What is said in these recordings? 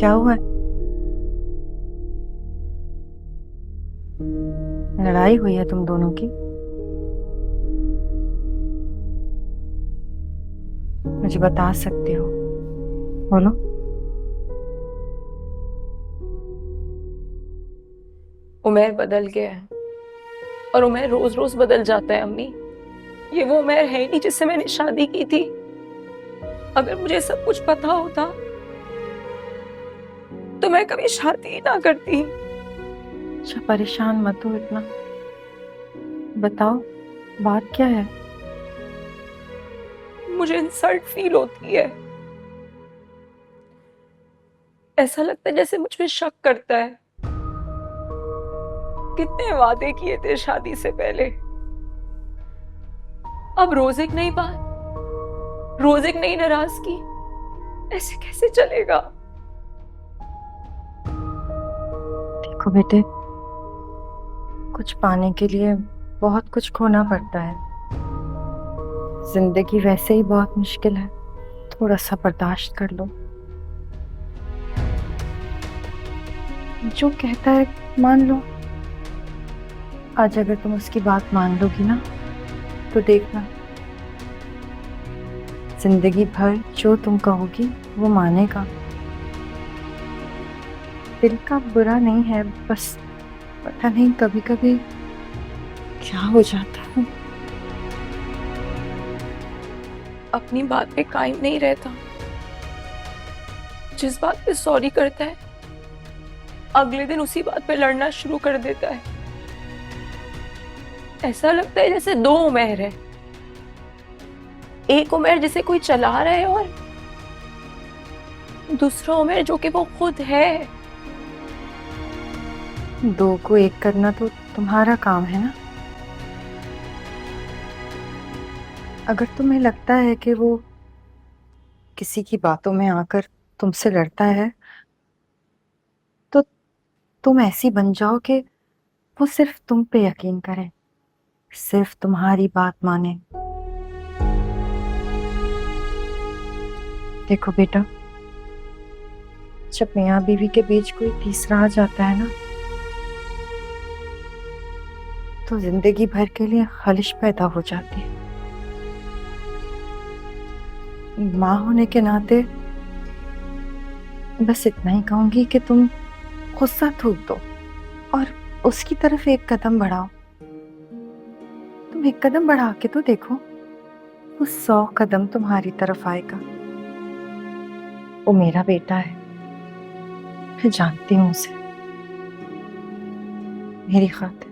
क्या हुआ है? लड़ाई हुई है तुम दोनों की? मुझे बता सकते हो? बोलो। उमेर बदल गया है और उमेर रोज रोज बदल जाता है अम्मी। ये वो उमेर है ही नहीं जिससे मैंने शादी की थी। अगर मुझे सब कुछ पता होता तो मैं कभी शादी ही ना करती। अच्छा, परेशान मत हो इतना। बताओ, बात क्या है? मुझे इंसल्ट फील होती है। ऐसा लगता है जैसे मुझ पे शक करता है। कितने वादे किए थे शादी से पहले, अब रोज एक नई बात, रोज एक नई नाराजगी। ऐसे कैसे चलेगा? देखो बेटे, कुछ पाने के लिए बहुत कुछ खोना पड़ता है। जिंदगी वैसे ही बहुत मुश्किल है। थोड़ा सा बर्दाश्त कर लो। जो कहता है मान लो। आज अगर तुम उसकी बात मान लोगी ना, तो देखना, जिंदगी भर जो तुम कहोगी वो मानेगा। दिल का बुरा नहीं है, बस पता नहीं कभी कभी क्या हो जाता है। अपनी बात पे कायम नहीं रहता। जिस बात पे सॉरी करता है, अगले दिन उसी बात पे लड़ना शुरू कर देता है। ऐसा लगता है जैसे दो उमेर है। एक उमेर जिसे कोई चला रहा है और दूसरा उमेर जो कि वो खुद है। दो को एक करना तो तुम्हारा काम है ना। अगर तुम्हें लगता है कि वो किसी की बातों में आकर तुमसे लड़ता है, तो तुम ऐसी बन जाओ कि वो सिर्फ तुम पे यकीन करे, सिर्फ तुम्हारी बात माने। देखो बेटा, जब मियाँ बीवी के बीच कोई तीसरा आ जाता है ना, तो जिंदगी भर के लिए खलिश पैदा हो जाती है। माँ होने के नाते बस इतना ही कहूंगी कि तुम गुस्सा थूक दो और उसकी तरफ एक कदम बढ़ाओ। तुम एक कदम बढ़ा के तो देखो, वो 100 कदम तुम्हारी तरफ आएगा। वो मेरा बेटा है, मैं जानती हूँ उसे। मेरी खातिर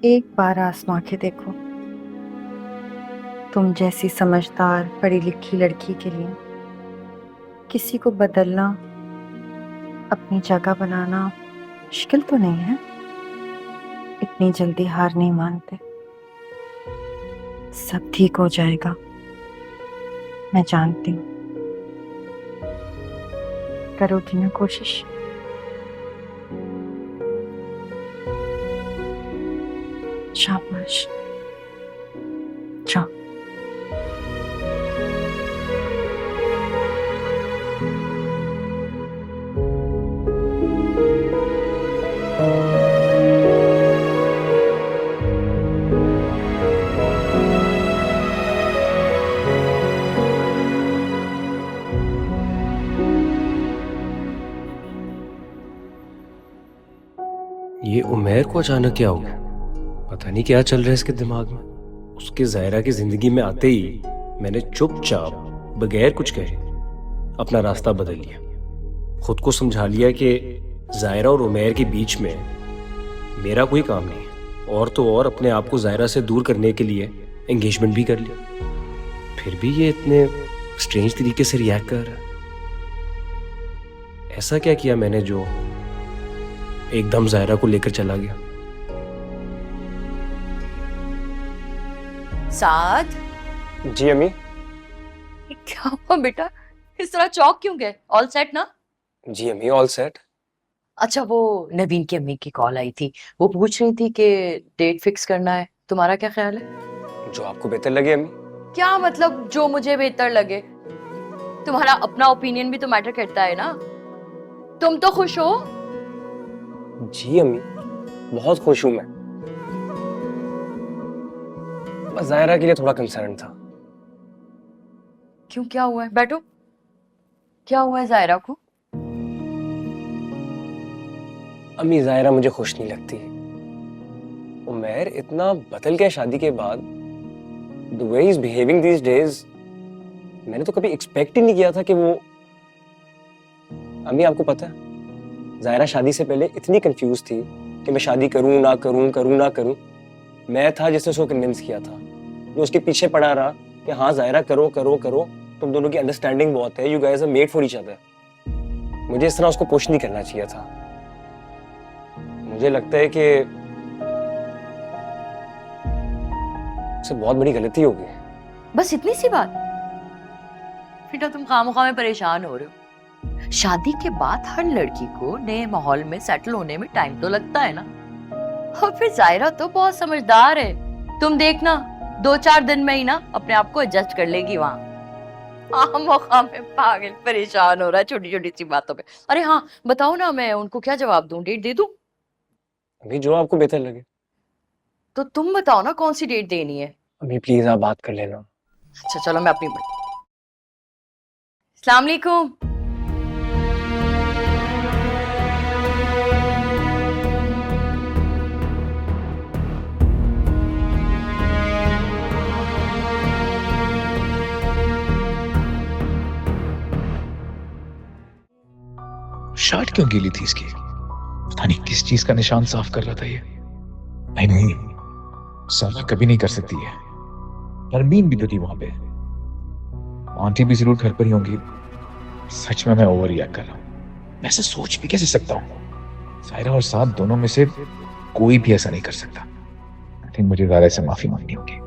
एक बार आजमा के देखो। तुम जैसी समझदार पढ़ी लिखी लड़की के लिए किसी को बदलना, अपनी जगह बनाना मुश्किल तो नहीं है। इतनी जल्दी हार नहीं मानते। सब ठीक हो जाएगा, मैं जानती हूँ। करोगी ना कोशिश? शाबाश, जाओ। ये उमेर को अचानक क्या हो गया? पता नहीं क्या चल रहा है इसके दिमाग में। उसके ज़ायरा की जिंदगी में आते ही मैंने चुपचाप बगैर कुछ कहे अपना रास्ता बदल लिया। खुद को समझा लिया कि ज़ायरा और उमेर के बीच में मेरा कोई काम नहीं है। और तो और अपने आप को ज़ायरा से दूर करने के लिए एंगेजमेंट भी कर लिया। फिर भी ये इतने स्ट्रेंज तरीके से रिएक्ट कर रहा है। ऐसा क्या किया मैंने जो एकदम ज़ायरा को लेकर चला गया? साद, जी अम्मी। क्या हुआ बेटा? इस तरह चौक क्यों गए? ऑल सेट ना? जी अम्मी, ऑल सेट। अच्छा, वो नवीन की अम्मी की कॉल आई थी। वो पूछ रही थी कि डेट फिक्स करना है। तुम्हारा क्या ख्याल है? जो आपको बेहतर लगे अम्मी। क्या मतलब जो मुझे बेहतर लगे? तुम्हारा अपना ओपिनियन भी तो मैटर करता है ना। तुम तो खुश हो? जी अम्मी, बहुत खुश हूं मैं। बस जायरा के लिए थोड़ा कंसर्न था। क्यों, क्या हुआ है? बैठो। क्या हुआ है जायरा को? अम्मी जायरा मुझे खुश नहीं लगती। उमैर इतना बदल गया शादी के बाद। The way he is behaving these days, मैंने तो कभी एक्सपेक्ट ही नहीं किया था कि वो। अम्मी आपको पता है, जायरा शादी से पहले इतनी कंफ्यूज थी कि मैं शादी करूं ना करूं, करूं ना करूं। मैं था जिसने उसको कन्विंस किया था, जो उसके पीछे पड़ा रहा कि हाँ जायरा करो करो करो, तुम दोनों की अंडरस्टैंडिंग बहुत है, you guys are made for each other. मुझे इस तरह उसको पुश नहीं करना चाहिए था। मुझे लगता है कि उससे बहुत बड़ी गलती हो गई। बस इतनी सी बात? बेटा तुम खामोखा में परेशान हो रहे हो। शादी के बाद हर लड़की को नए माहौल में सेटल होने में टाइम तो लगता है ना। और फिर जायरा तो बहुत समझदार है, तुम देखना 2-4 दिन में ही ना अपने आप को एडजस्ट कर लेगी वहां। खामोखा में पागल परेशान हो रहा है छोटी छोटी सी बातों पे। अरे हाँ बताओ ना, मैं उनको क्या जवाब दूं? डेट दे दूं? अभी जो आपको बेहतर लगे। तो तुम बताओ ना कौन सी डेट देनी है। अभी प्लीज आप बात कर लेना। अच्छा चलो मैं अपनी अस्सलाम वालेकुम। शर्ट क्यों गीली थी इसकी? पता नहीं किस चीज का निशान साफ कर रहा था ये। नहीं नहीं, सारा कभी नहीं कर सकती है। नरमीन भी तो थी वहां पे, आंटी भी जरूर घर पर ही होंगी। सच में मैं ओवर रिएक्ट कर रहा हूँ। मैं ऐसा सोच भी कैसे सकता हूँ? सायरा और साथ दोनों में से कोई भी ऐसा नहीं कर सकता। आई थिंक मुझे ज़ायरा से माफी मांगनी होगी।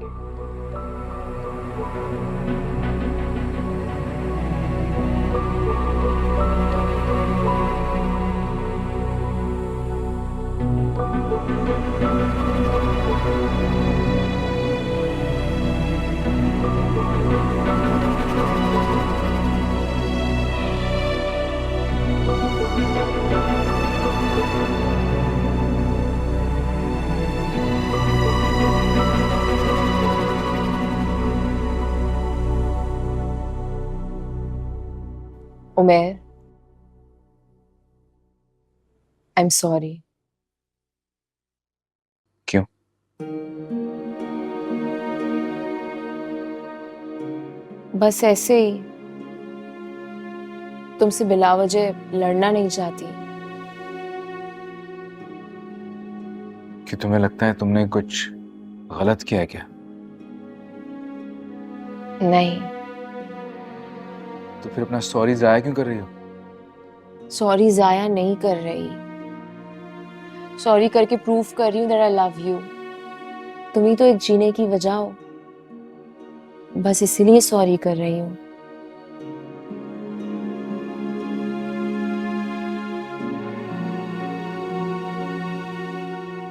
Umair, I am sorry. क्यों? बस ऐसे ही तुमसे बिलावजह लड़ना नहीं चाहती। कि तुम्हें लगता है तुमने कुछ गलत किया है क्या? नहीं, तो फिर अपना सॉरी जाया क्यों कर रही हो? सॉरी जाया नहीं कर रही, सॉरी करके प्रूव कर रही हूँ दैट आई लव यू। तुम ही तो एक जीने की वजह हो, बस इसीलिए सॉरी कर रही हूँ।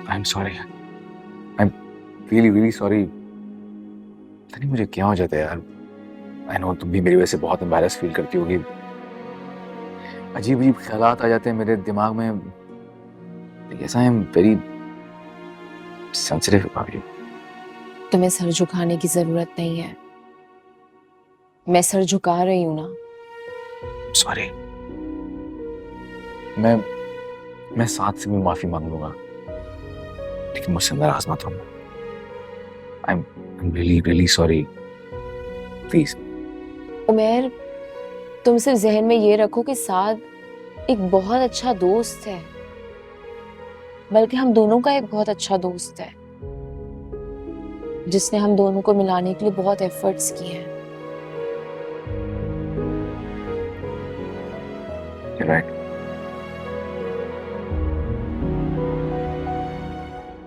I am sorry, I am really really sorry. पता नहीं मुझे क्या हो जाता है यार। आई नो तुम भी मेरी वजह से बहुत एम्बैरेस फील करती होगी। अजीब अजीब ख्यालात आ जाते हैं मेरे दिमाग में। Yes I am very sensitive about you. तुम्हें सर झुकाने की जरूरत नहीं है, मैं सर झुका रही हूँ ना। सॉरी। मैं साथ से भी माफी मांग लूंगा, लेकिन मुझसे नाराज मत होना। I am really really sorry, please. Umair, तुम सिर्फ जहन में ये रखो कि साद एक बहुत अच्छा दोस्त है, बल्कि हम दोनों का एक बहुत अच्छा दोस्त है, जिसने हम दोनों को मिलाने के लिए बहुत एफर्ट्स किए हैं। You're right.